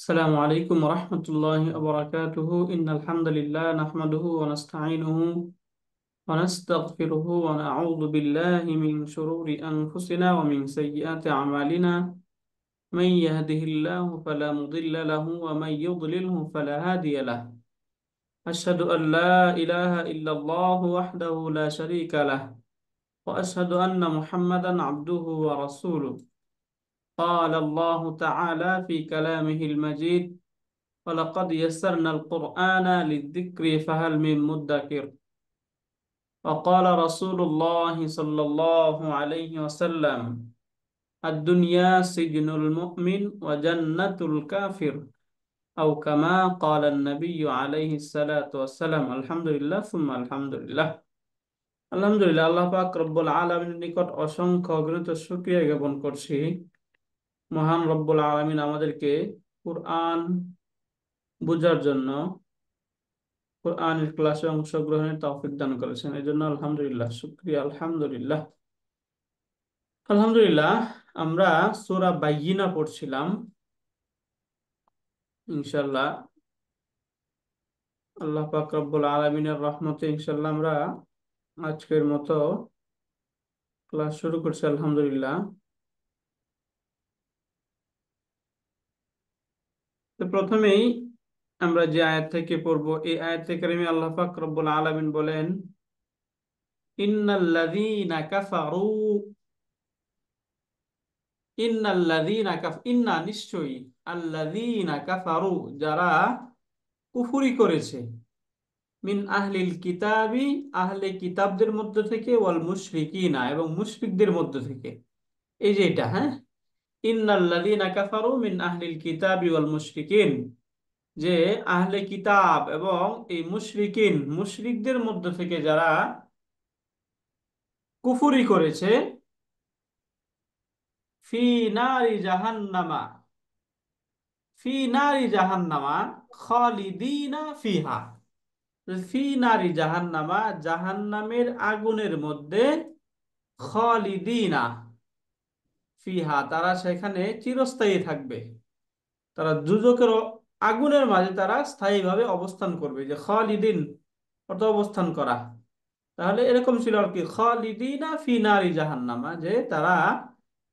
السلام عليكم ورحمة الله وبركاته إن الحمد لله نحمده ونستعينه ونستغفره ونعوذ بالله من شرور أنفسنا ومن سيئات أعمالنا من يهده الله فلا مضل له ومن يضلله فلا هادي له أشهد أن لا إله إلا الله وحده لا شريك له وأشهد أن محمدا عبده ورسوله قال الله تعالى في كلامه المجيد ولقد يسرنا القرآن للذكر فهل من مدكر وقال رسول الله صلى الله عليه وسلم الدنيا سجن المؤمن وجنة الكافر أو كما قال النبي عليه الصلاة والسلام الحمد لله ثم الحمد لله আলহামদুলিল্লাহ আল্লাহ পাক রব্বুল আলামিনের নিকট অসংখ্য অগণিত শুকরিয়া জ্ঞাপন করছি। মহান রব্বুল আলামিন আমাদেরকে কুরআন বুঝার জন্য কোরআনের ক্লাসে অংশগ্রহণের তৌফিক দান করেছেন, এই জন্য আলহামদুলিল্লাহ, শুকরিয়া আলহামদুলিল্লাহ। আলহামদুলিল্লাহ, আমরা সূরা বাইয়িনা পড়ছিলাম। ইনশাআল্লাহ আল্লাহ পাক রব্বুল আলামিনের রহমতে ইনশাআল্লাহ আমরা আজকের মতো ক্লাস শুরু করছি আলহামদুলিল্লাহ। তো প্রথমেই আমরা যে আয়াত থেকে পড়বো, এই আয়াতে কারিমে আল্লাহ পাক রব্বুল আলামিন বলেন, ইন্নাল্লাযীনা কাফারু ইন্না নিশ্চয়ই আল্লাযীনা কাফারু যারা কুফরি করেছে, মিন আহলিল কিতাবি আহলে কিতাবদের মধ্য থেকে, ওয়াল মুশরিকিনা এবং মুশরিকদের মধ্য থেকে। এই যে এটা, হ্যাঁ, ইন্নাল্লাযীনা কাফারু মিন আহলিল কিতাবি ওয়াল মুশরিকিন, যে আহলে কিতাব এবং এই মুশরিকিন মুশরিকদের মধ্য থেকে যারা কুফরি করেছে, ফি নারি জাহান্নামা ফি নারি জাহান্নামা খালিদিনা ফিহা, ফি নারি জাহান্নামা জাহান্নামের আগুনের মধ্যে, খালিদিনা ফিহা তারা সেখানে চিরস্থায়ী থাকবে। তারা দুজকের আগুনের মাঝে তারা স্থায়ীভাবে অবস্থান করবে, যে খালিদিন অর্থ অবস্থান করা। তাহলে এরকম ছিল আর কি, খালিদিনা ফি নারি জাহান্নামা, যে তারা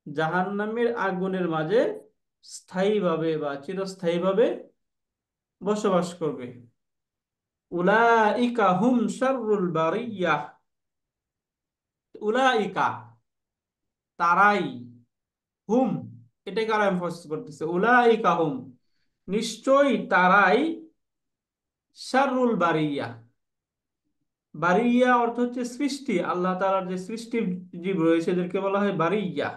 জাহান্নামের আগুনের মাঝে স্থায়ীভাবে বা চিরস্থায়ীভাবে বসবাস করবে। উলাইকা হুম শাররুল বারিয়াহ, উলাইকা তারাই, হুম এটাকে আরো এমফাসিস করতেছে, উলাইকা হুম নিশ্চয়ই তারাই, শাররুল বারিয়া, বারিয়া অর্থ হচ্ছে সৃষ্টি, আল্লাহ তাআলার যে সৃষ্টি জীব রয়েছে এদেরকে বলা হয় বারিয়া।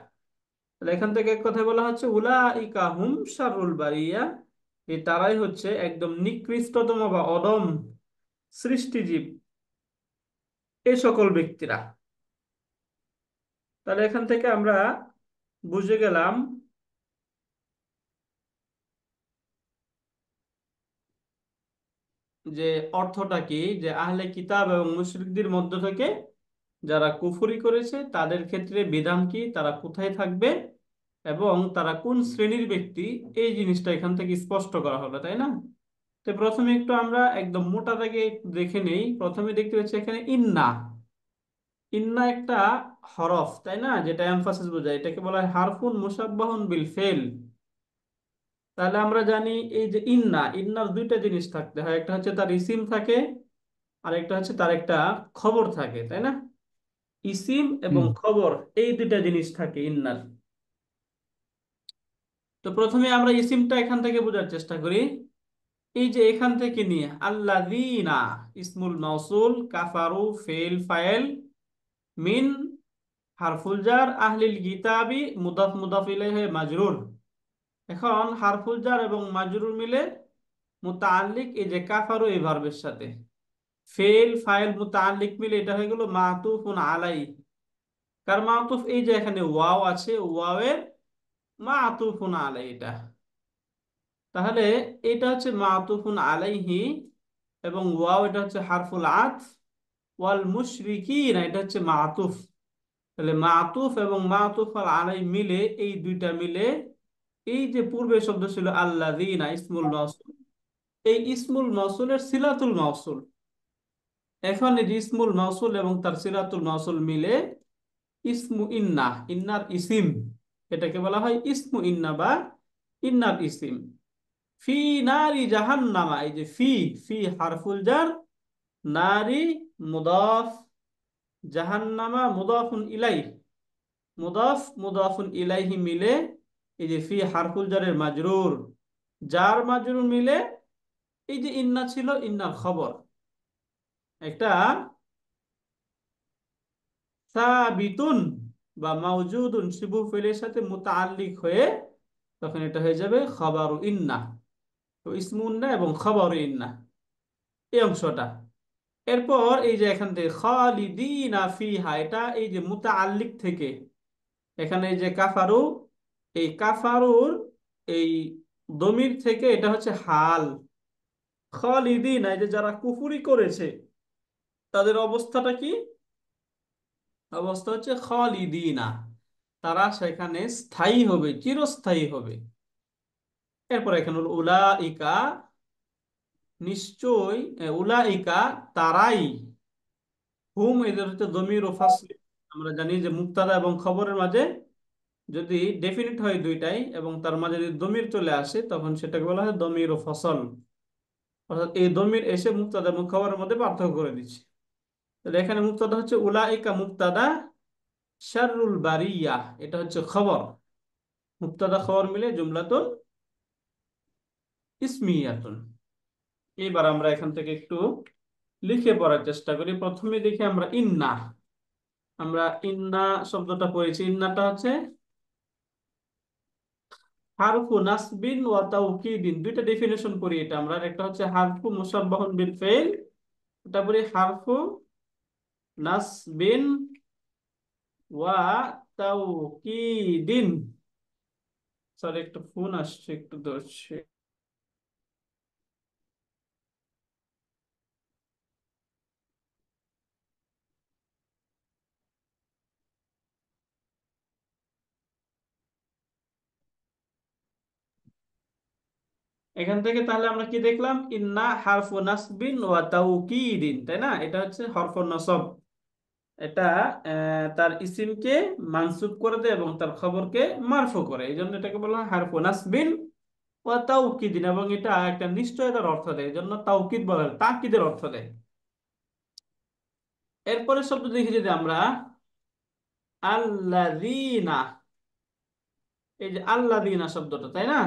তাহলে এখান থেকে এক কথায় বলা হচ্ছে উলাইকা হুম শাররুল বারিয়া, এই তারাই হচ্ছে একদম নিকৃষ্টতম বা অদম সৃষ্টিজীব, এই সকল ব্যক্তিরা। তাহলে এখান থেকে আমরা বুঝে গেলাম যে অর্থটা কি, যে আহলে কিতাব এবং মুশরিকদের মধ্য থেকে যারা কুফরি করেছে তাদের ক্ষেত্রে বিধান কি, তারা কোথায় থাকবে এবং তারা কোন শ্রেণীর ব্যক্তি, এই জিনিসটা এখান থেকে স্পষ্ট করা হলো, তাই না? তো প্রথমে একটু আমরা একদম মোটা দাগে একটু দেখে নেই। প্রথমে দেখতে পাচ্ছি এখানে ইন্না, ইন্না একটা হরফ, তাই না, যেটা এমফাসিস বোঝায়, এটাকে বলা হয় হারফুন মুসাব্বাহুন বিল ফেল। তাহলে আমরা জানি এই যে ইন্না, ইন্নার দুইটা জিনিস থাকতে হয়, একটা হচ্ছে তার ইসিম থাকে, আর একটা হচ্ছে তার একটা খবর থাকে, তাই না? ইসিম এবং হুম। খবর, এই দুইটা জিনিস থাকে ইন্নার। তো প্রথমে আমরা ইসিমটা এখান থেকে বোঝার চেষ্টা করি। এই যে এখান থেকে নিয়ে আল্লাযীনা, ইসমুল মাউসুল, কাফারু ফেল ফাইল, মিন হারফুল জার, আহলিল কিতাবি মুদাফ মুদাফ ইলাইহি মাজরুর। এখন হারফুল জার এবং মাজরুর মিলে মুতাআল্লিক, এই যে কাফারু এই ভার্বের সাথে, ফেল ফাইল মুতাআল্লিক মিলে এটা হয়ে গেল মাতুফুন আলাই। কার মাতুফ? এই যে এখানে ওয়াও আছে, ওয়াওয়ের মাতুফুন আলাই এটা। তাহলে এটা হচ্ছে মাতুফুন আলাইহি, এবং ওয়াও এটা হচ্ছে হারফুল আতফ, ওয়াল মুশরিকিন এটা হচ্ছে মাতুফ। তাহলে মাতুফ এবং মাতুফ আল আলাই মিলে, এই দুইটা মিলে এই যে পূর্বে শব্দ ছিল আল্লাযীনা ইসমুল মাউসুল, এই ইসমুল মাউসুলের সিলাতুল মাউসুল। এখন এই যে ইসমুল মাউসুল এবং তার সিলাতুল মাউসুল মিলে ইসমু ইন্না, ইন্নার ইসিম, এটাকে বলা হয় ইসমু ইন্না বা ইন্নার ইসিম। ফি নারি জাহান্নামা, এই যে ফি, ফি হারফুল জার, নারি মুদাফ, জাহান্নামা মুদাফুন ইলাই, মুদাফ মুদাফুন ইলাইহি মিলে এই যে ফি হারফুল জারের মাজরুর, জার মাজরুর মিলে এই যে ইন্না ছিল, ইন্নার খবর একটা সাবিতুন বা মাউজুদুন শিবু ফেলের সাথে মুতাআল্লিক হয়ে তখন এটা হয়ে যাবে খবরু ইন্না। তো ইসমুন্না এবং খবরু ইন্না, এই অংশটা। এরপর এই যে এখান থেকে খালিদিনা ফিহা, এটা এই যে মুতাআল্লিক থেকে এখানে এই যে কাফারু, এই কাফারুর এই দমির থেকে এটা হচ্ছে হাল। খালিদিনা, এই যে যারা কুফরি করেছে তাদের অবস্থাটা কি? অবস্থা হচ্ছে খালিদিনা, তারা সেখানে স্থায়ী হবে, চিরস্থায়ী হবে। এরপর এখানে হলো উলাইকা, নিশ্চয়, উলাইকা তারাই, হুম এদের হচ্ছে দমির ও ফাসল। আমরা জানি যে মুক্তাদা এবং খবরের মাঝে যদি ডেফিনিট হয় দুইটাই এবং তার মাঝে যদি দমির চলে আসে তখন সেটাকে বলা হয় দমির ও ফসল। অর্থাৎ এই দমির এসে মুক্তাদা এবং খবরের মধ্যে পার্থক্য করে দিচ্ছে। তাহলে এখানে মুক্তাদা হচ্ছে উলাইকা মুক্তাদা, শাররুল বারিয়া এটা হচ্ছে খবর। মুক্তাদা খবর মিলে জুমলাতুন ইসমিয়াতুন। এবার আমরা এখান থেকে একটু লিখে পড়ার চেষ্টা করি। প্রথমে দেখি আমরা ইন্না। আমরা ইন্না শব্দটা পড়েছি। ইন্নাটা হচ্ছে হারফু নাসবিন ওয়া তাওকিদিন, দুইটা ডেফিনেশন করি এটা আমরা। একটা হচ্ছে হারফু মুসাব্বাহুন বিল ফাইল, এটা বলি হারফু নাসবিন ওয়া তাওকিদিন। সরি, একটা ফোন আসছে, একটু ধরছে। এখান থেকে তাহলে আমরা কি দেখলাম? ইন্না হারফু নাসবিন ওয়া তাওকিদিন, তাই না? এটা হচ্ছে হরফ নসব। এটা তার ইসিমকে মানসুব করে দেয় এবং তার খবরকে মারফু করে, এই জন্য এটাকে বলা হয় হারফু নাসবিন ওয়া তাওকিদিন। এবং এটা একটা নিশ্চয়তার অর্থ দেয়, এই জন্য তাওকিদ বলা হয়, তাকিদের অর্থ দেয়। এরপরে শব্দ দেখি যদি আমরা আল্লাযীনা, এই যে আল্লাযীনা শব্দটা, তাই না?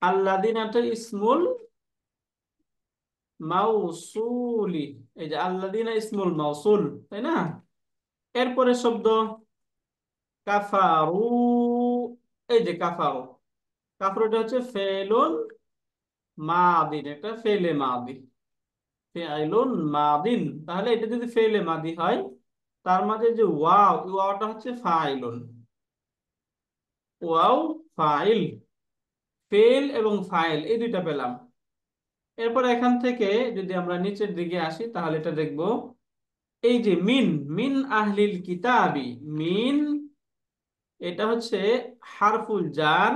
আল্লাযীনাটা ইসমুল মাউসুলি, এই যে আল্লাযীনা ইসমুল মাউসুল, তাই না? এরপরে শব্দ কাফারু, এই যে কাফারু, কাফারুটা হচ্ছে ফেলুন মাদিন, এটা ফেলে মাদি, ফেআইলুন মাদিন। তাহলে এটা যদি ফেলে মাদি হয় তার মাঝে যে ওয়াও, ওয়াওটা হচ্ছে ফাইলুন, ওয়াও ফাইল, ফেল এবং ফাইল এই দুইটা পেলাম। এরপর এখান থেকে যদি আমরা নিচের দিকে আসি তাহলে এটা দেখব, এই যে মিন, মিন আহলিল কিতাবি, মিন এটা হচ্ছে হারফুল জার,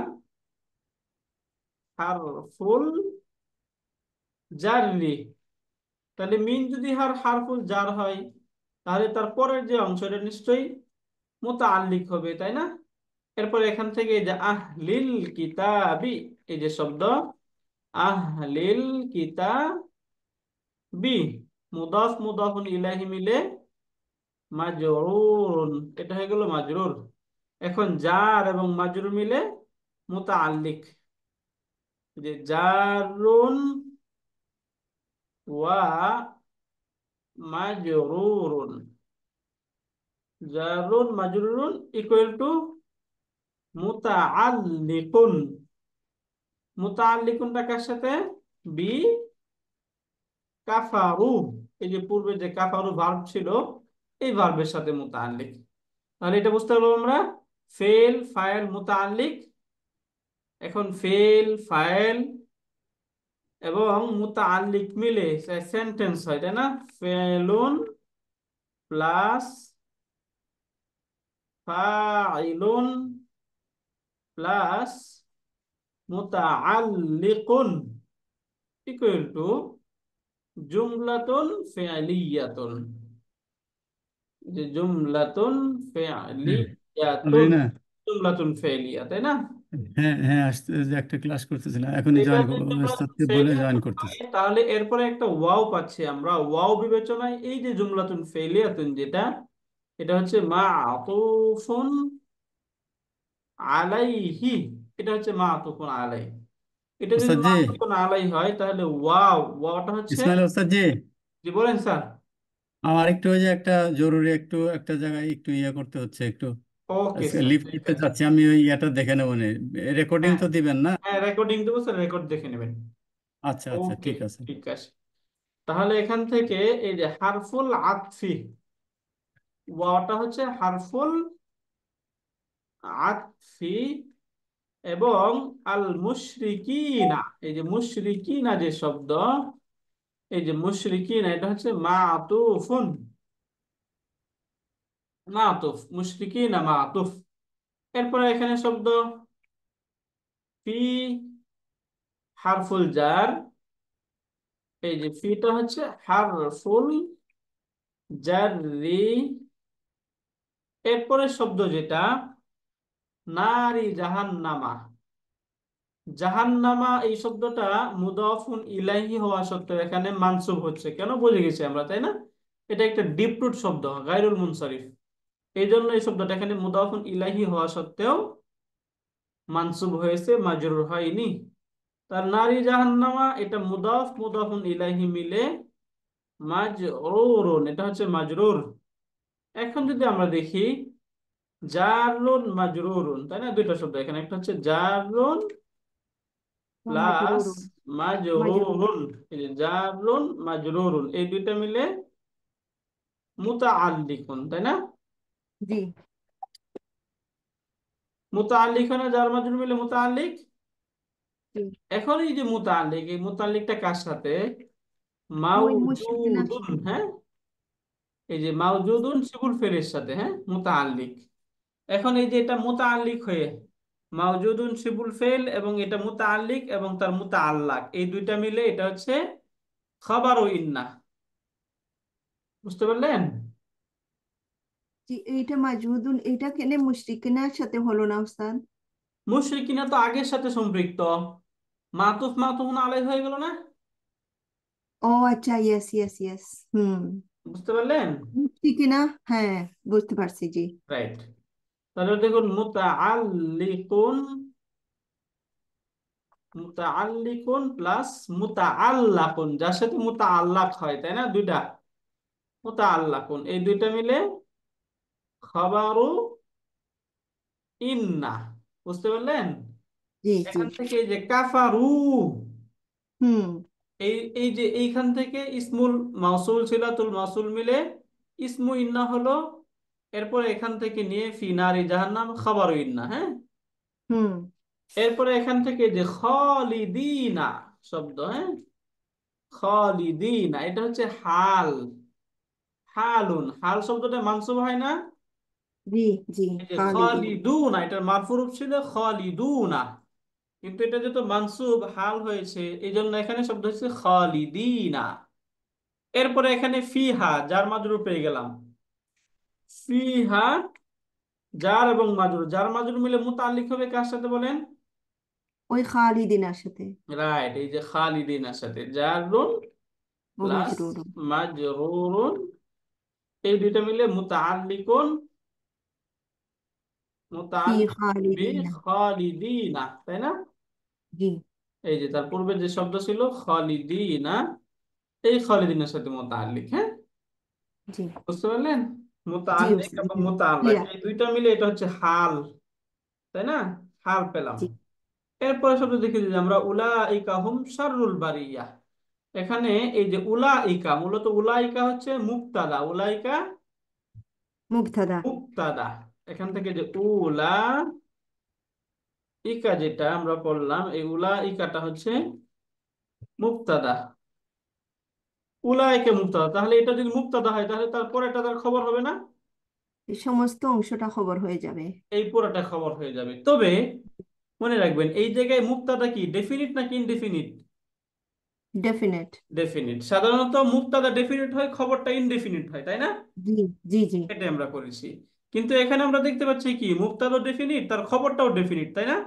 হারফুল জাররি। তাহলে মিন যদি হারফুল জার হয় তাহলে তার পরের যে অংশটা নিশ্চয়ই মুতাআল্লিক হবে, তাই না? এরপর এখান থেকে এই যে আহলিল কিতাবি, এই যে শব্দ আহলিল কিতাবি, মুদাফ মুদাফুন ইলাইহি মিলে মাজরুরুন, এটা হয়ে গেল মাজরুর। এখন জার এবং মাজরুর মিলে মুতাআল্লিক, যে জারুন ওয়া মাজরুরুন, জারুন মাজরুরুন ইকুয়াল টু মুতাআল্লিকুন। মুতাআল্লিকুনটা কার সাথে? বি কাফারু, এই যে পূর্বে যে কাফারু ভার্ব ছিল এই ভার্বের সাথে মুতাআল্লিক। তাহলে এটা বুঝতে পারবো আমরা, ফেল ফাইল মুতাআল্লিক। এখন ফেল ফাইল এবং মুতাআল্লিক মিলে সেন্টেন্স হয়, তাই না? ফেলুন প্লাস ফাইলুন প্লাস মুতাআল্লিকুন ইকুয়াল টু জুমলাতুন ফি'লিয়াতুন। যে জুমলাতুন হ্যাঁ, ফি'লিয়াতুন, অলরেডি না। জুমলাতুন ফি'লিয়া, তাই না? হ্যাঁ হ্যাঁ, আসতে যে একটা ক্লাস করতেছিলাম, এখনই এটা জয়েন যদি করবো, জুমলাতুন ওস্তাদকে বলে জয়েন ফেলিয়াতুন করতেছি। হয় তাহলে এরপরে একটা ওয়াও পাচ্ছি আমরা। ওয়াও বিবেচনায় এই যে জুমলাতুন ফেলিয়াতুন যেটা, এটা হচ্ছে মা আতুফুন আলাইহি। এটা হচ্ছে মা আতুফুন আলাই। এটা যদি ওস্তাদ মা জি, আতুফুন আলাই হয় তাহলে ওয়াও, ওয়াওটা হচ্ছে। ইসমাইল ওস্তাদ জি, জি বলেন স্যার। আমার একটু ওই যে একটা জরুরি একটু একটা জায়গায় একটু করতে হচ্ছে একটু, ওকে আজকে স্যার, লিভ ঠিক করতে আছে। চাচ্ছি আমি, ওই ইয়েটা দেখে নেবো নি। রেকর্ডিং হ্যাঁ তো দিবেন না? হ্যাঁ, রেকর্ডিং দেবো স্যার, রেকর্ড দেখে নেবেন। আচ্ছা আচ্ছা, ওকে, ঠিক আছে। ঠিক আছে। তাহলে এখান থেকে এই যে হারফুল আতফি, ওয়াওটা হচ্ছে হারফুল আতফি, এবং আল মুশরিকিনা, এই যে মুশরিকিনা যে শব্দ, এই যে মুশরিকিনা এটা হচ্ছে মাতুফুন, মাতুফ, মুশরিকিনা মাতুফ। এরপরে এখানে শব্দ ফি, হারফুল জার, এই যে ফিটা হচ্ছে হারফুল জাররি। এরপরে শব্দ যেটা নারী জাহান্নামা, জাহান্নামা এই শব্দটা মুদাফুন ইলাইহি হওয়া সত্ত্বেও এখানে মানসুব হচ্ছে কেন, বুঝে গেছি আমরা, তাই না? এটা একটা ডিপ রুট শব্দ, গায়রুল মুনসারিফ। এই জন্য এই শব্দটা এখানে মুদাফুন ইলাইহি হওয়া সত্ত্বেও মানসুব হয়েছে, মাজরুর হয়নি। তার নারী জাহান্নামা এটা মুদাফ মুদাফুন ইলাইহি মিলে মাজরুরুন, এটা হচ্ছে মাজরুর। এখন যদি আমরা দেখি জারুন মাজরুরুন, তাই না? দুইটা শব্দ এখানে, একটা হচ্ছে জারুন প্লাস মাজরুরুন। মাজরুর। মাজরুরুন। এই যে জারুন মাজরুরুন, এই দুইটা মিলে মুতাআল্লিকুন, তাই না? জি মুতাআল্লিকুন আর জার মাজরুর মিলে মুতাআল্লিক। জি। এখন এই যে মুতাআল্লিক, এই মুতাআল্লিকটা কার সাথে? ওই মুশরিকিনার মাওজুদুন, সাথে। হ্যাঁ। এই যে মাওজুদুন সিবুল ফেলের সাথে, হ্যাঁ, মুতাআল্লিক। এখন এই যে এটা মুতাআল্লিক হয়ে মাওজুদুন সিবুল ফেল, এবং এটা মুতাআল্লিক এবং তার মুতাআল্লাক, এই দুইটা মিলে এটা হচ্ছে খাবারু ইন্না। বুঝতে পারলেন? জি, এইটা মাজহুদুন, এইটা কেন মুশরিকিনার সাথে হলো না উস্তাদ? মুশরিকিনা তো আগের সাথে সম্পৃক্ত, মাতুফ মাতুফুন আলাই হয়ে গেল না? ও আচ্ছা, ইয়েস ইয়েস ইয়েস। হুম। বুঝতে পারলেন? মুশরিকিনা, হ্যাঁ, বুঝতে পারছি জি। রাইট। তাহলে দেখুন মুতাআল্লিকুন, মুতাআল্লিকুন প্লাস মুতাআল্লাকুন, যার সাথে মুতাআল্লাক হয়, তাই না? দুইটা মুতাআল্লাকুন, এই দুইটা মিলে খাবারু ইন্না। বুঝতে পারলেন? জি জি। এখান থেকে এই যে কাফারু, হুম এই এই যে এইখান থেকে ইসমুল মাউসুল সিলাতুল মাউসুল মিলে ইসমু ইন্না হলো। এরপরে এখান থেকে নিয়ে ফি নারি জাহান্নাম খাবারু ইন্না, হ্যাঁ। হুম। এরপরে এখান থেকে যে খালিদিনা শব্দ, হ্যাঁ, খালিদিনা এটা হচ্ছে হাল, হালুন, হাল শব্দটা মানসুব হয় না? জি জি। এই যে খালিদিন। খালিদুনা এটার মারফু রূপ ছিল খালিদুনা, কিন্তু এটা যেহেতু মানসুব হাল হয়েছে এই জন্য এখানে শব্দ হচ্ছে খালিদিনা। এরপরে এখানে ফিহা যার মাজরুর পেয়ে গেলাম, ফিহা জার এবং মাজরুর, জার মাজরুর মিলে মুতাল্লিক হবে কার সাথে বলেন? ওই খালিদিনের সাথে। রাইট, এই যে খালিদিনার সাথে জারুন ও প্লাস মাজরুরুন। মাজরুরুন, এই দুইটা মিলে মুতাআল্লিকুন, ফি মুতাআল্লিক বি খালিদিনা। খালিদিনা, তাই না? জি এই যে তার পূর্বে যে শব্দ ছিল খালিদিনা, এই খালিদিনের সাথে মুতাআল্লিক, হ্যাঁ। জি বুঝতে পারলেন? জি মুতাআল্লিক উস্তাদ, এবং জি মুতাআল্লাক ক্লিয়ার। এই দুইটা মিলে এটা হচ্ছে হাল, তাই না? হাল পেলাম। জি। এরপরে শব্দ দেখি যে আমরা উলাইকা হুম শাররুল বারিয়া। এখানে এই যে উলাইকা, মূলত উলাইকা হচ্ছে মুবতাদা, উলাইকা মুবতাদা। মুবতাদা। এখান থেকে যে উলা ইকা যেটা আমরা পড়লাম, এই উলা ইকাটা হচ্ছে মুবতাদা, উলাইকা মুবতাদা। তাহলে এটা যদি মুবতাদা হয় তাহলে তারপর এটা তার খবর হবে না? এই সমস্ত অংশটা খবর হয়ে যাবে। এই পুরোটা খবর হয়ে যাবে। তবে মনে রাখবেন এই জায়গায় মুক্তাদা কি ডেফিনিট নাকি ইনডেফিনিট? ডেফিনেট। ডেফিনিট। সাধারণত মুক্তাদা ডেফিনিট হয়, খবরটা ইনডেফিনিট হয়, তাই না? জি জি জি। এটা আমরা করেছি। কিন্তু এখানে আমরা দেখতে পাচ্ছি কি মুক্তাদা ডেফিনিট, তার খবরটাও ডেফিনিট, তাই না?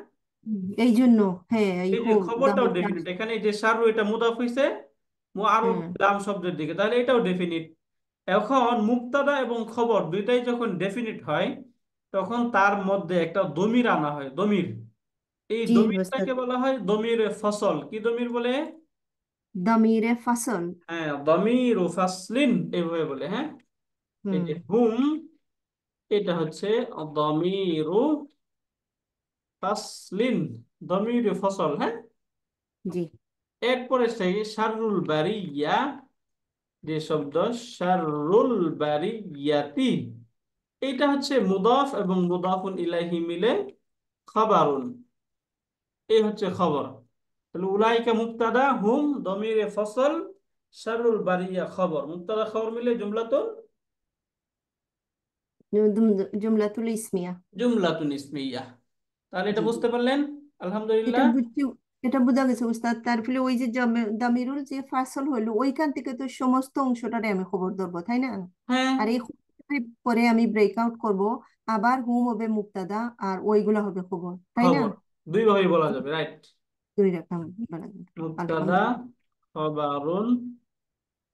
এই জন্য হ্যাঁ এই এই যে হোম খবরটাও দামিটা। ডেফিনিট, এখানে এই যে শারু এটা মুদাফ হইছে মুআরুদ হ্যাঁ লাম শব্দের দিকে, তাহলে এটাও ডেফিনিট। এখন মুক্তাদা এবং খবর দুইটাই যখন ডেফিনিট হয় তখন তার মধ্যে একটা দমির আনা হয়, দমির। এই জি দমিরটাকে ওস্তাদ। বলা হয় দমির ফসল। কি দমির বলে? দামিরে ফাসল। হ্যাঁ, দমির ও ফাসলিন এইভাবে বলে। হ্যাঁ, এই হুম। যে হুম, এটা হচ্ছে দমির ও ফাসলিন, দমির ও ফসল। হ্যাঁ, জি এরপরে সেই শাররুল বারিয়া, যে শব্দ শাররুল বারিয়াতি, এটা হচ্ছে মুদাফ এবং মুদাফুন ইলাইহি মিলে খাবারুন, এই হচ্ছে খবর। তাহলে উলাইকা মুক্তাদা, হুম দমিরে ফসল, শাররুল বারিয়া খবর, মুক্তাদা খবর মিলে জুমলাতুন, জুমলাতুল ইসমিয়া। জুমলাতুন ইসমিয়া। তাহলে এটা জি জি। বুঝতে পারলেন? এটা আলহামদুলিল্লাহ। বুঝছি। এটা বোঝা গেছে উস্তাদ, তার ফলে ওই যে দামিরুল যে ফাসল হইলো ওইখান থেকে তো সমস্ত অংশটারে আমি খবর ধরবো তাই না? হ্যাঁ, আর এই খবরটারে পরে আমি ব্রেক আউট করবো, আবার হুম হবে মুক্তাদা আর ওইগুলা হবে খবর, তাই না? খবর দুই ভাবে বলা যাবে, রাইট। দুই রকম বলা যাবে। মুবতাদা আলহামদুলিল্লাহ। খবরুন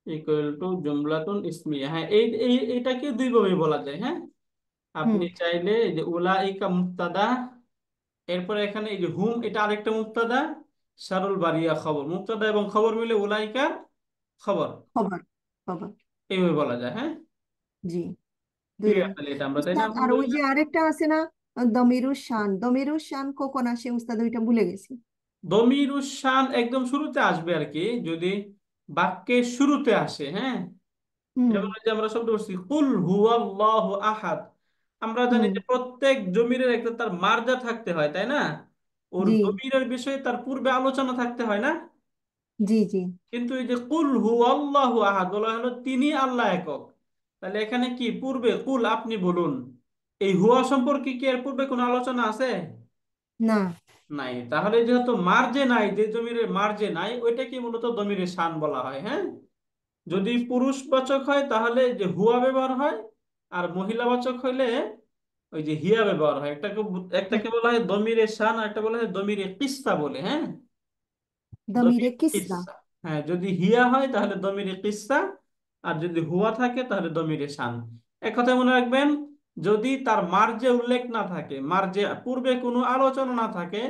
ইকুয়াল টু জুমলাতুন ইসমিয়া। হ্যাঁ, এইটাকে দুই ভাবে বলা যায়। হ্যাঁ, হুম। আপনি চাইলে এই যে উলাইকা মুবতাদা, এরপরে এখানে এই যে হুম এটা আরেকটা মুবতাদা, শারুল বারিয়া খবর, মুবতাদা এবং খবর মিলে উলাইকা খবর, খবর। খবর। এইভাবে বলা যায়। হ্যাঁ, জি। দুই ক্লিয়ার রকম। তাহলে এটা আমরা, তাই না? উস্তাদ আর ওই যে আলহামদুলিল্লাহ। আরেকটা আছে না, দমিরুস শান কখন আসে উস্তাদ ওইটা ভুলে গেছি। দমিরুস শান একদম শুরুতে আসবে আর কি, যদি বাক্যের শুরুতে আসে। হ্যাঁ, হুম যেমন এই যে আমরা শব্দ করছি কুল হুয়াল্লাহু আহাদ, আমরা জানি হুম। যে প্রত্যেক জমিরের একটা তার মার্জা থাকতে হয়, তাই না? ওর জি জমিরের বিষয়ে তার পূর্বে আলোচনা থাকতে হয় না? জি জি। কিন্তু এই যে কুল হু আল্লাহু আহাদ বলা হলো তিনি আল্লাহ একক, তাহলে এখানে কি পূর্বে কুল আপনি বলুন, এই হুয়া সম্পর্কে কি এর পূর্বে কোনো আলোচনা আছে? না। নাই। তাহলে যেহেতু মার্জে নাই, যে জমিরের মার্জে নাই ওইটাকে মূলত দমিরের শান বলা হয়। হ্যাঁ, যদি আচ্ছা। পুরুষবাচক হয় তাহলে যে হুয়া ব্যবহার হয়, আর মহিলাবাচক হইলে ওই যে হিয়া ব্যবহার হয়। একটাকে বলা হয় দমিরে শান, আর একটা বলা হয় দমিরে কিসসা বলে। হ্যাঁ, দমিরে দমির কিসরা। কিসসা। হ্যাঁ, যদি হিয়া হয় তাহলে দমিরে কিসসা, আর যদি হুয়া থাকে তাহলে দমিরে শান। এক কথা মনে রাখবেন, যদি তার মার্জে উল্লেখ না থাকে, মার্জে পূর্বে কোনো আলোচনা না থাকে,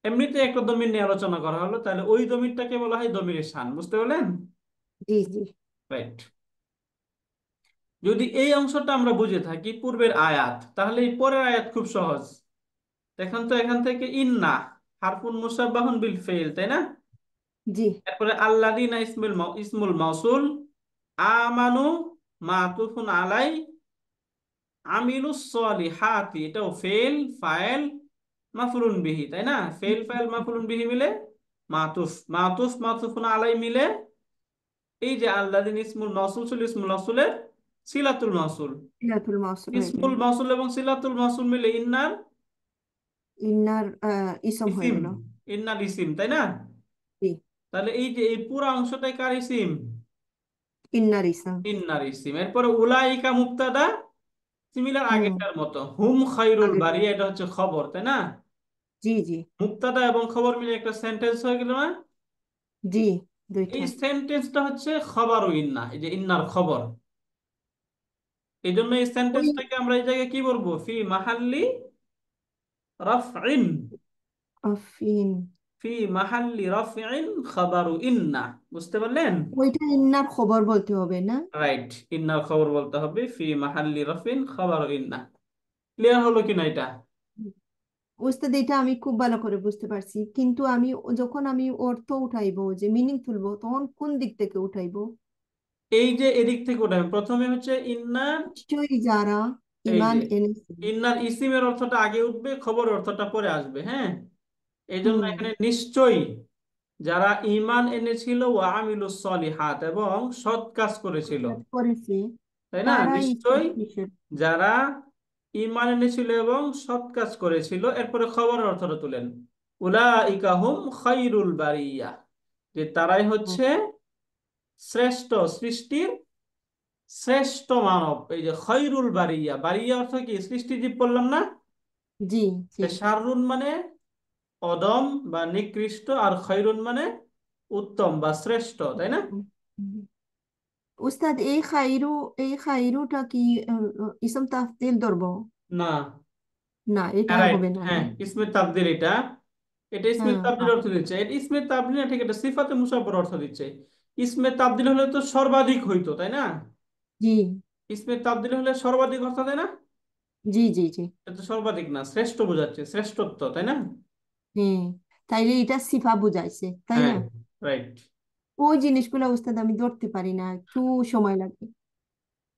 এমনিতে একটা দমির নিয়ে আলোচনা করা হলো, তাহলে ওই দমিরটাকে বলা হয় দমিরে শান। বুঝতে পারলেন? জি জি। রাইট। যদি এই অংশটা আমরা বুঝে থাকি পূর্বের আয়াত, তাহলে এই পরের আয়াত খুব সহজ। দেখেন তো, এখান থেকে ইন্না হারফুন মুসাব্বাহুন বিল ফেইল, তাই না? জি। এরপরে আল্লাযিনা ইসমুল মাউসুল, আমানু মাতুফুন আলাই, আমিলুস সলিহাতি এটাও ফেল ফাইল মাফউলুন বিহি, তাই না? ফেল ফাইল মাফউলুন বিহি মিলে মাতুফ, মাতুফ মাতুফুন আলাই মিলে এই যে আল্লাযিনা ইসমুল মাউসুল ছিল, ইসমুল মাউসুলের সিলাতুল মাউসুল, সিলাতুল মাউসুল হয়ে গেল। ইসমুল মাউসুল এবং সিলাতুল মাউসুল মিলে ইন্নার ইন্নার ইসম হয়ে ইসিম, গেল। ইন্নার ইসিম, তাই না? জি। তাহলে এই যে এই পুরো অংশটাই কার ইসিম? ইন্নার ইসম। ইন্নার ইসিম। এরপরে উলাইকা মুবতাদা, সিমিলার হুম। আগেরটার মতো, হুম খায়রুল আগে। বারিয়া এটা হচ্ছে খবর, তাই না? জি জি। মুবতাদা এবং খবর মিলে একটা সেন্টেন্স হয়ে গেল না? জি। এই দুইটা। সেন্টেন্সটা হচ্ছে খবর ইন্না, এই যে ইন্নার খবর। এই জন্য এই ওই সেন্টেন্সটাকে আমরা এই জায়গায় কি বলবো? ফি মাহাল্লি রাফইন, আফিন। ফি মাহাল্লি রাফইন খবর ইন্না। বুঝতে পারলেন? ওইটা ইন্নার খবর বলতে হবে না? রাইট, ইন্নার খবর বলতে হবে ফি মাহাল্লি রাফিন খবর ইন্না। ক্লিয়ার হলো কিনা এটা? উস্তাদ এটা আমি খুব ভালো করে বুঝতে পারছি, কিন্তু আমি যখন আমি অর্থ উঠাইবো যে মিনিং তুলবো তখন কোন দিক থেকে উঠাইবো? এই যে এদিক থেকে ওটা প্রথমে হচ্ছে ইন্নার, নিশ্চয়ই যারা এই ইমান যে এনেছে। ইন্নার ইসিমের অর্থটা আগে উঠবে, খবরের অর্থটা পরে আসবে। হ্যাঁ, এই জন্য হুম। এখানে নিশ্চয়ই যারা ঈমান এনেছিল ওয়া আমিলুস সলিহাত এবং সৎ কাজ করেছিল, কাজ করেছে তাই না? তারা নিশ্চয়ই ঈশ্বর কিসের। যারা ঈমান এনেছিল এবং সৎ কাজ করেছিল, এরপরে খবরের অর্থটা তুলেন, উলাইকা হুম খায়রুল বারিয়া, যে তারাই হুম, হচ্ছে শ্রেষ্ঠ সৃষ্টির শ্রেষ্ঠ মানব। এই যে খৈরুল বারিয়া, বারিয়া অর্থ কি? সৃষ্টিজীব বললাম না? জি জি। শাররুন মানে অদম বা নিকৃষ্ট, আর খৈরুন মানে উত্তম বা শ্রেষ্ঠ, তাই না? হুম, হুম। উস্তাদ, এই খাইরুটা কি ইসম তাফদীল ধরবো? না, না, এটা রাইট, হবে না না? হ্যাঁ, ইসমে তাবদীল এটা। এটা ইসমে হ্যাঁ তাবদীল হ্যাঁ। অর্থ দিচ্ছে, এটা ইসমে তাবদীল না, ঠিক, এটা সিফাতে মুসাব্বর অর্থ দিচ্ছে। ইসমে তাবদীল হলে তো সর্বাধিক হইতো, তাই না? জি ইসমে তাবদীল হলে সর্বাধিক অর্থ, তাই না? জি জি জি। এটা তো সর্বাধিক না, শ্রেষ্ঠ বোঝাচ্ছে, শ্রেষ্ঠত্ব, তাই না? হ্যাঁ, তাইলে এটা সিফা বুঝাইছে, তাই হ্যাঁ, না? রাইট। ওই জিনিসগুলো উস্তাদ আমি ধরতে পারি না, একটু সময় লাগে।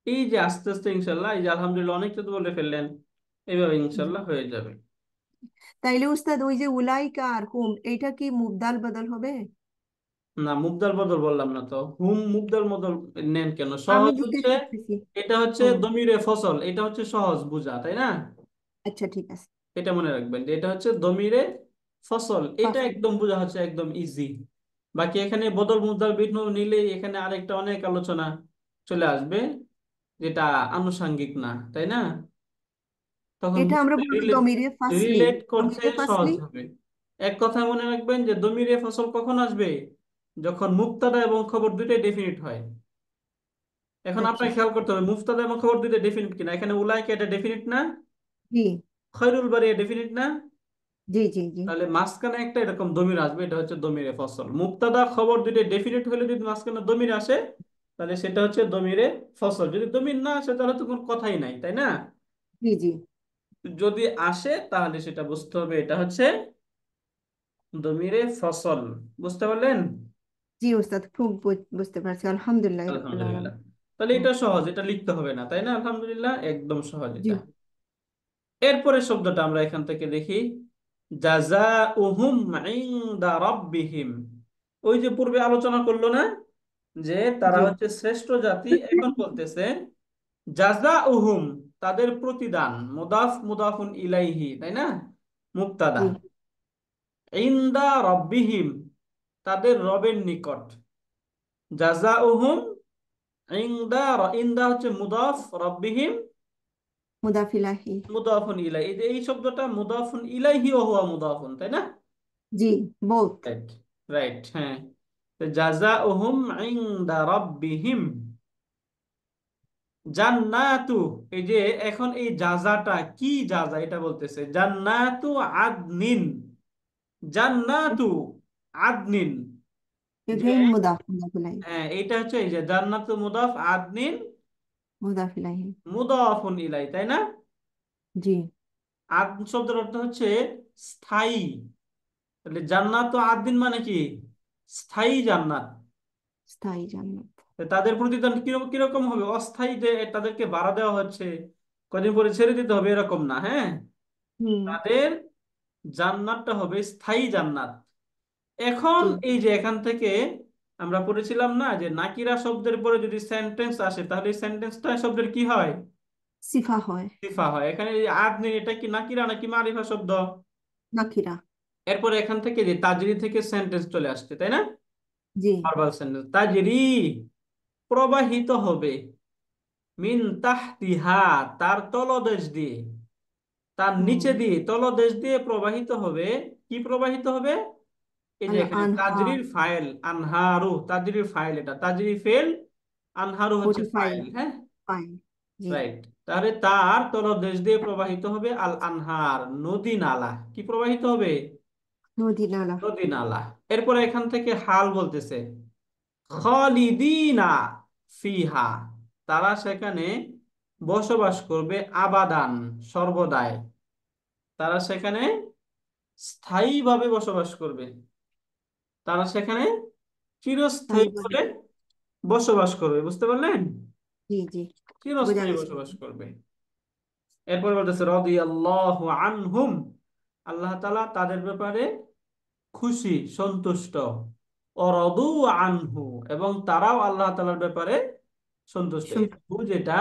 এই যে আস্তে আস্তে ইনশাল্লাহ, এই যে আলহামদুলিল্লাহ অনেকটা তো বলে ফেললেন, এইভাবে জি। ইনশাল্লাহ হয়ে যাবে। তাইলে উস্তাদ ওই যে উলাইকা আর হুম, এটা কি মুবদাল বদল হবে? না, মুবদাল বদল বললাম না তো, হুম মুবদাল বদল নেন কেন? আমি সহজ দিতে হচ্ছে, চাচ্ছি। এটা হচ্ছে ও, দমিরে ফসল, এটা হচ্ছে সহজ বুঝা, তাই না? আচ্ছা ঠিক আছে। এটা মনে রাখবেন যে এটা হচ্ছে দমিরে ফসল, এটা ফাসল। একদম বোঝা হচ্ছে একদম ইজি। বাকি এখানে বদল মুবদাল বিঘ্ন নিলে এখানে আরেকটা অনেক আলোচনা চলে আসবে, যেটা আনুষাঙ্গিক না, তাই না? তখন এটা আমরা বলবো দমিরে ফাসলি। রিলেট করতে দমিরে সহজ ফাসলি। হবে। এক কথা মনে রাখবেন যে দমিরে ফসল কখন আসবে? যখন মুবতাদা এবং খবর দুইটাই ডেফিনিট হয়। এখন আচ্ছা। আপনাকে খেয়াল করতে হবে মুবতাদা এবং খবর দুইটাই ডেফিনিট কিনা। এখানে উলাইকা এটা ডেফিনিট না, জি খৈরুল বারিয়া ডেফিনিট না, জি জি জি তাহলে মাঝখানে একটা এরকম দমির আসবে, এটা হচ্ছে দমিরে ফসল। মুবতাদা খবর দুইটাই ডেফিনিট হলে যদি মাঝখানে দমির আসে, তাহলে সেটা হচ্ছে দমিরে ফসল। যদি দমির না আসে তাহলে তো কোনো কথাই নাই, তাই না? জি জি যদি আসে তাহলে সেটা বুঝতে হবে এটা হচ্ছে দমিরে ফসল। বুঝতে পারলেন? জি উস্তাদ, খুব বুঝতে পারছি, আলহামদুলিল্লাহ রাব্বিল আলহামদুলিল্লাহ। আলামিন। তাহলে হুম, এটা সহজ, এটা লিখতে হবে না, তাই না? আলহামদুলিল্লাহ, একদম সহজ জি এটা। এরপরে শব্দটা আমরা এখান থেকে দেখি, জাযাউহুম ইনদা রাব্বিহিম। ওই যে পূর্বে আলোচনা করলো না যে তারা জি হচ্ছে শ্রেষ্ঠ জাতি, এখন বলতেছে জাযাউহুম, তাদের প্রতিদান, মুদাফ মুদাফুন ইলাইহি, তাই না? মুবতাদা, জি। ইনদা রাব্বিহিম, তাদের রবের নিকট। জাযাউহুম ইনদা, ইনদা হচ্ছে মুদাফ, রাব্বিহিম মুদাফিলাহি। মুদাফুন ইলাই। এই যে এই শব্দটা মুদাফুন ইলাইহি ও হুয়া মুদাফুন, তাই না? জি, বোথ। রাইট, রাইট, হ্যাঁ। তো জাযাউহুম ইনদা রাব্বিহিম জান্নাতু। এই যে এখন এই জাযাটা কি জাযা, এটা বলতেছে জান্নাতু আদনিন, জান্নাতু আদনিন। যে এগেইন মুদাফিলাহি। হ্যাঁ, এটা হচ্ছে এই যে জান্নাতু মুদাফ, আদনিন মুদাফিলাহি। মুদাফুন ইলাই, তাই না? জি। আদ শব্দের অর্থ হচ্ছে স্থায়ী। তাহলে জান্নাত ও আদ দিন মানে কি? স্থায়ী জান্নাত। স্থায়ী জান্নাত। তো তাদের প্রতিদান কিরকম হবে? অস্থায়ী, যে তাদেরকে ভাড়া দেওয়া হচ্ছে, কদিন পরে ছেড়ে দিতে হবে, এরকম না, হ্যাঁ। হুম। তাদের জান্নাতটা হবে স্থায়ী জান্নাত। এখন জি। এই যে এখান থেকে আমরা পড়েছিলাম না যে নাকিরা শব্দের পরে যদি সেন্টেন্স আসে, তাহলে সেন্টেন্সটা শব্দের কি হয়? সিফা হয়। সিফা হয়। এখানে এই আদ নিন, এটা কি নাকিরা নাকি মারিফা শব্দ? নাকিরা। এরপরে এখান থেকে যে তাজরি থেকে সেন্টেন্স চলে আসছে, তাই না? জি। ভার্বাল সেন্টেন্স, তাজরি প্রবাহিত হবে, মিন তাহতিহা তার তলদেশ দিয়ে, তার হুম। নিচে দিয়ে, তলদেশ দিয়ে প্রবাহিত হবে। কি প্রবাহিত হবে? এই যে আল এখানে আনহার। তাজরির ফাইল আনহারু, তাজরির ফাইল এটা, তাজরি ফেল, আনহারু হচ্ছে 45। ফাইল, হ্যাঁ। ফাইন। জি। রাইট, তাহলে তার তলদেশ দিয়ে প্রবাহিত হবে আল আনহার, নদী নালা। কি প্রবাহিত হবে? নদী নালা। নদী নালা। এরপরে এখান থেকে হাল বলতেছে, খালিদিনা ফিহা, তারা সেখানে বসবাস করবে আবাদান, সর্বদাই। তারা সেখানে স্থায়ীভাবে বসবাস করবে, তারা সেখানে চিরস্থায়ী স্থায়ীভাবে। ভাবে বসবাস করবে। বুঝতে পারলেন? জি জি। বোঝা চিরস্থায়ী গেছে। বসবাস করবে। এরপরে বলতেছে রাদিয়াল্লাহু আনহুম, আল্লাহ তাআলা তাদের ব্যাপারে খুশি, সন্তুষ্ট। অরদু আনহু, এবং তারাও আল্লাহ তাআলার ব্যাপারে সন্তুষ্ট। এই শুন- হু যেটা,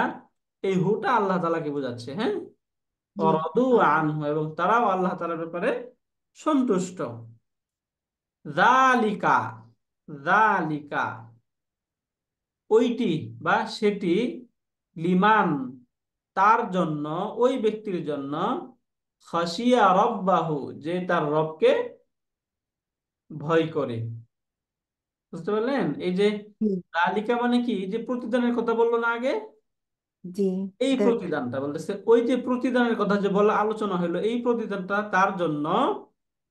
এই হুটা আল্লাহ তাআলাকে বোঝাচ্ছে, হ্যাঁ। জি। অরাদু আর আনহু, এবং তারাও আল্লাহ তাআলার ব্যাপারে সন্তুষ্ট। যালিকা, যালিকা ওইটি বা সেটি, লিমান তার জন্য, ওই ব্যক্তির জন্য, খাশিয়া রব্বাহু যে তার রবকে ভয় করে। বুঝতে পারলেন? এই যে হুম, তালিকা মানে কি, যে প্রতিদানের কথা বললো না আগে, জি, এই দ্যাট। প্রতিদানটা বলতেছে, ওই যে প্রতিদানের কথা যে বলা আলোচনা হলো, এই প্রতিদানটা তার জন্য,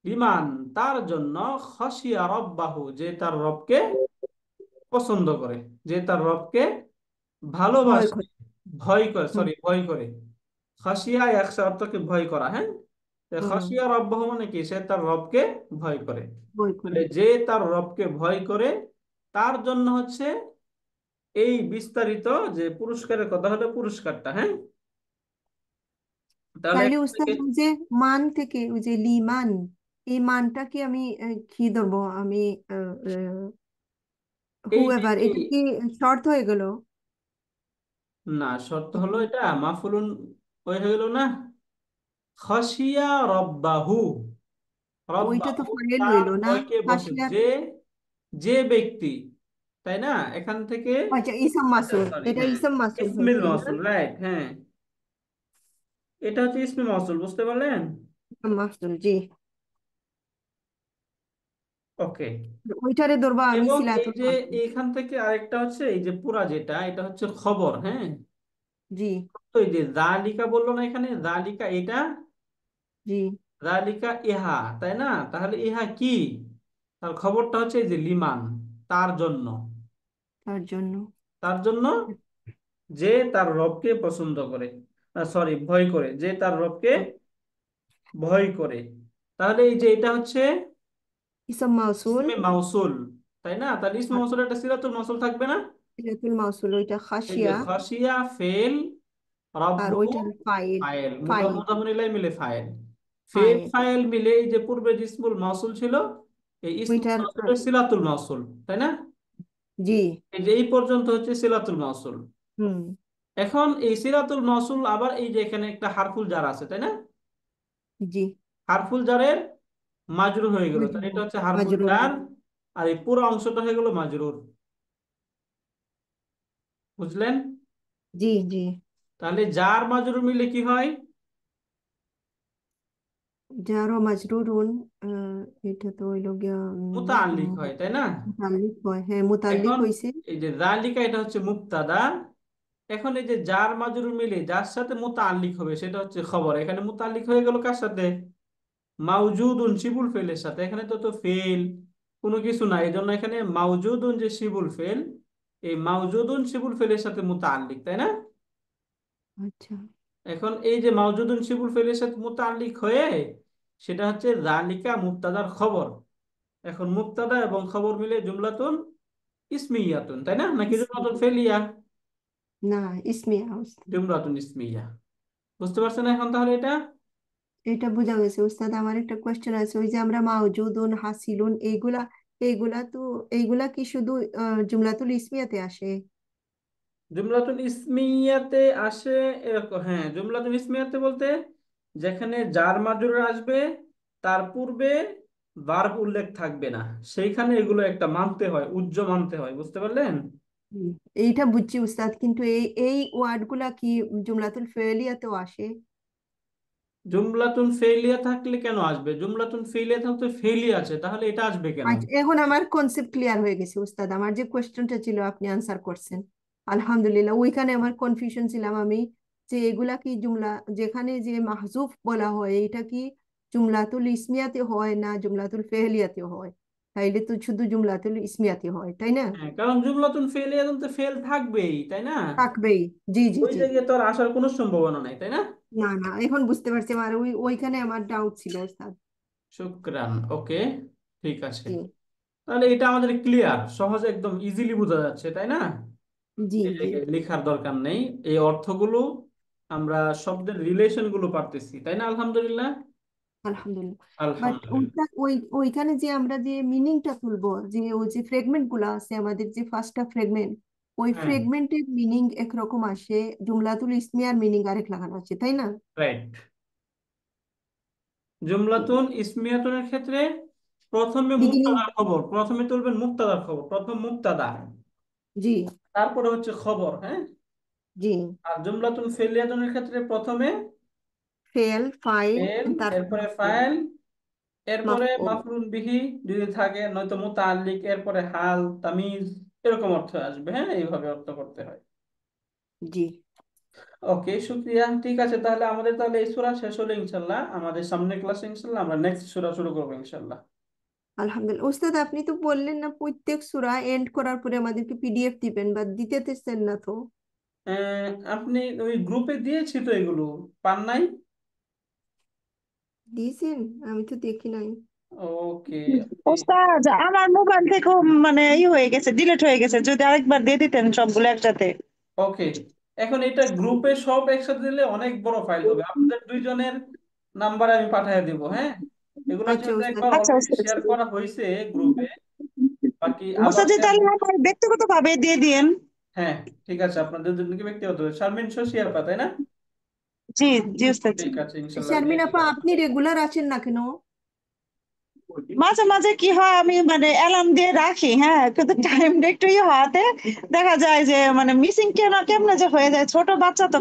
লিমান তার জন্য, খাশিয়া রব্বাহু যে তার রবকে পছন্দ করে, যে তার রবকে ভয় ভালোবাসে, করে। ভয় করে, হুম, সরি ভয় করে। খাসিয়া একশো অর্থকে ভয় করা, হ্যাঁ। তো হুম, খাসিয়া রব্বাহু মানে কি, সে তার রবকে ভয় করে। ভয় করে। তাহলে যে তার রবকে ভয় করে, তার জন্য হচ্ছে এই বিস্তারিত যে পুরস্কারের কথা হলো, পুরস্কারটা, হ্যাঁ। তাহলে তাইলে এখান উস্তাদ থেকে ওই যে মান থেকে ওই যে লিমান, এই মানটা কি আমি কি ধরবো আমি? এই যে হুএভার, এটা কি শর্ট হয়ে গেল? না, শর্ত হলো এটা মাফুলুন ওই হয়ে গেল না, খাসিয়া রব্বাহু, ওইটা তো রব্বাহু ফাইল তার হইলো না? ভয়কে বসে, হাসিয়ার। যে যে ব্যক্তি, তাই না, এখান থেকে, আচ্ছা, ইসাম আচ্ছা মাসুল, সরি, এটা হ্যাঁ, ইসাম মাসুল ইসমিল হয়েছে না? মাউসুল, রাইট, হ্যাঁ, এটা হচ্ছে ইসমি মাউসুল, বুঝতে পারলেন? ইসাম মাসুল, জি। ওকে। ওইটারে ধরবা আমি এবং এই সিলাতুল যে মাসুল। এইখান থেকে আরেকটা হচ্ছে, এই যে পুরা যেটা, এটা হচ্ছে খবর, হ্যাঁ। জি, তো এই যে জালিকা বললো না এখানে, জালিকা এটা, জি। জালিকা ইহা, তাই না? তাহলে ইহা কি? তার খবরটা হচ্ছে এই যে লিমান তার জন্য, তার জন্য। তার জন্য যে তার রবকে পছন্দ করে, সরি ভয় করে, যে তার রবকে ভয় করে। তাহলে এই যে এটা হচ্ছে ইসাম মাসুল। ইসমে মাউসুল, তাই না? তাহলে ইসমে মাউসুল একটা সিলাতুল মাউসুল থাকবে না? সিলাতুল মাসুল ওইটা এই যে খাসিয়া। খাসিয়া ফেল, আর রব্বু ওইটার ফাইল। File, file. মুদাফ ইলাইহি মিলে ফাইল, ফেল ফাইল। ফাইল মিলে এই যে পূর্বে যে ইসমুল মাউসুল ছিল, এই ইসমুল ওইটার মাউসুলের সিলাতুল মাউসুল, তাই না? জি। এই যে এই পর্যন্ত হচ্ছে সিলাতুল মাউসুল। হুম। এখন এই সিলাতুল মাউসুল আবার এই যে এখানে একটা হারফুল জার আছে, তাই না? জি। হারফুল জারের মাজরুর হয়ে গেল, তাহলে এটা মাজরুর। হচ্ছে হারফুল মাজরুর। জার, আর এই পুরো অংশটা হয়ে গেল মাজরুর। বুঝলেন? জি, জি। তাহলে জার মাজরুর মিলে কি হয়? যারও মাজরুরুন। এটা তো হইলো গিয়া মুতাআল্লিক হয়, তাই না? মুতাল্লিক হয়, হ্যাঁ মুতাল্লিক এখন হইছে। এই যে জালিকা এটা হচ্ছে মুবতাদা। এখন এই যে জার মাজরুর মিলে যার সাথে মুতাআল্লিক হবে সেটা হচ্ছে খবর। এখানে মুতাআল্লিক হয়ে গেল কার সাথে? মাউজুদুন শিবুল ফেলের সাথে। এখানে তো তো ফেল কোনো কিছু নাই, এই জন্য এখানে মাউজুদুন যে শিবুল ফেল, এই মাউজুদুন শিবুল ফেলের সাথে মুতাআল্লিক, তাই না? আচ্ছা। এখন এই যে মাউজুদুন শিবুল ফেলের সাথে মুতাআল্লিক হয়ে, সেটা হচ্ছে জালিকা মুবতাদার খবর। এখন মুবতাদা এবং খবর মিলে জুমলাতুন ইসমিয়াতুন, তাই না? নাকি জুমলাতুন ইসমি। ফেলিয়া? না, ইসমিয়া উস্তাদ। জুমলাতুন ইসমিয়া। বুঝতে পারছেন এখন তাহলে এটা? এটা বোঝা গেছে উস্তাদ। আমার একটা কোয়েশ্চেন আছে, ওই যে আমরা মাউজুদুন হাসিলুন এইগুলা, এইগুলা তো, এইগুলা কি শুধু জুমলাতুল ইসমিয়াতে আসে? জুমলাতুল ইসমিয়াতে আসে এরকম, হ্যাঁ, জুমলাতুল ইসমিয়াতে বলতে যেখানে জার মাজরুর আসবে, তার পূর্বে ভার্ব উল্লেখ থাকবে না, সেইখানে এগুলো একটা মানতে হয়, উজ্জ মানতে হয়। বুঝতে পারলেন? হুম, এইটা বুঝছি উস্তাদ, কিন্তু এই এই ওয়ার্ড গুলা কি জুমলাতুল ফেলিয়াতেও আসে? জুমলাতুন ফেলিয়া থাকলে কেন আসবে? জুমলাতুন ফেলিয়া থাকতে ফেলি আছে, তাহলে এটা আসবে কেন? আচ্ছা, এখন আমার কনসেপ্ট ক্লিয়ার হয়ে গেছে উস্তাদ। আমার যে কোয়েশ্চেনটা ছিল আপনি আনসার করছেন, আলহামদুলিল্লাহ। ওইখানে আমার কনফিউশন ছিলাম আমি, যে এগুলা কি জুমলা, যেখানে যে মাহজুফ বলা হয় এটা কি জুমলাতুল ইসমিয়াতে হয় না জুমলাতুল ফেলিয়াতে হয়? তাইলে তো শুধু জুমলাতুল ইসমিয়াতে হয়, তাই না? হ্যাঁ, কারণ জুমলাতুন ফেলিয়া তো ফেল থাকবেই, তাই না? থাকবেই। জি, জি, ওই জি। জায়গায় তো আর আসার কোনো সম্ভাবনা নাই, তাই না? না, না, এখন বুঝতে পারছি। আমার ওইখানে আমার ডাউট ছিল উস্তাদ। শুক্রান, ওকে, ঠিক আছে। জি, তাহলে এটা আমাদের ক্লিয়ার, সহজে একদম ইজিলি বোঝা যাচ্ছে, তাই না? জি, এই জি। জায়গায় লেখার দরকার নেই, এই অর্থগুলো আমরা শব্দের রিলেশন গুলো পারতেছি, তাই না? আলহামদুলিল্লাহ। আলহামদুলিল্লাহ। বাট আলহামদুলিল্লাহ। ওইটা ওইখানে যে আমরা যে মিনিংটা তুলবো, যে ওই যে ফ্রেগমেন্ট গুলো আছে আমাদের, যে ফার্স্টটা ফ্রেগমেন্ট, ওই হ্যাঁ, ফ্রেগমেন্টের মিনিং একরকম আসে, জুমলাতুল ইসমিয়ার মিনিং আরেক লাগানো আছে, তাই না? রাইট। জুমলাতুন ইসমিয়াতুনের ক্ষেত্রে প্রথমে বিগিনিং। মুক্তাদার খবর, প্রথমে তুলবেন মুক্তাদার খবর, প্রথম মুক্তাদা, জি। তারপরে হচ্ছে খবর, হ্যাঁ। জি। আর জুমলাতুন ফেলিয়াতুনের ক্ষেত্রে প্রথমে ফেল, ফাইল, ফেল, তারপর এরপরে মাফউল। ফাইল, এরপরে মাফউল। মাফউলুন বিহি যদি থাকে, নয়তো মুতাআল্লিক, এরপরে হাল, তামিজ, এরকম অর্থ আসবে, হ্যাঁ, এইভাবে অর্থ করতে হয়। জি। ওকে, শুক্রিয়া। ঠিক আছে, তাহলে আমাদের তাহলে এই সূরা শেষ হলো ইনশাল্লাহ। আমাদের সামনে ক্লাসে ইনশাল্লাহ আমরা নেক্সট সূরা শুরু করবো ইনশাল্লাহ। আলহামদুলিল্লাহ উস্তাদ, আপনি তো বললেন না প্রত্যেক সূরা এন্ড করার পরে আমাদেরকে পিডিএফ দিবেন, বা দিতেছেন না তো? আপনি ওই গ্রুপে দিয়েছি তো এগুলো, পান নাই? দিয়েছেন? আমি তো দেখি নাই। ওকে। ওস্তাদ, আমার মোবাইল থেকে মানে হয়ে গেছে, ডিলিট হয়ে গেছে, যদি আরেকবার দিয়ে দিতেন সবগুলো একসাথে। ওকে, এখন এটা গ্রুপে সব একসাথে দিলে অনেক বড় ফাইল হবে, আপনাদের দুইজনের নাম্বারে আমি পাঠিয়ে দিব, হ্যাঁ। এগুলো আচ্ছা যেহেতু উস্তাদ। একবার আচ্ছা অলরেডি ওস্তাদ। শেয়ার করা হয়েছে গ্রুপে, বাকি আবার ওস্তাদ জি, শেয়ার। তাহলে আমার ব্যক্তিগত ভাবে দিয়ে দিয়েন। হ্যাঁ, ঠিক আছে, আপনাদের দুজনকে ব্যক্তিগত শারমিন শেয়ার পা, তাই না? জি। জি ওস্তাদ জি। ঠিক আছে, ইনশাল্লাহ দিয়ে শারমিন আপা, দিলাম। আপনি রেগুলার আছেন না কেন? মাঝে মাঝে কি হয়, আমি মানে অ্যালার্ম দিয়ে রাখি, হ্যাঁ, কিন্তু টাইমটা একটু হওয়াতে দেখা যায় যে মানে মিসিং কেমনে যে হয়ে যায়, ছোট বাচ্চা তো।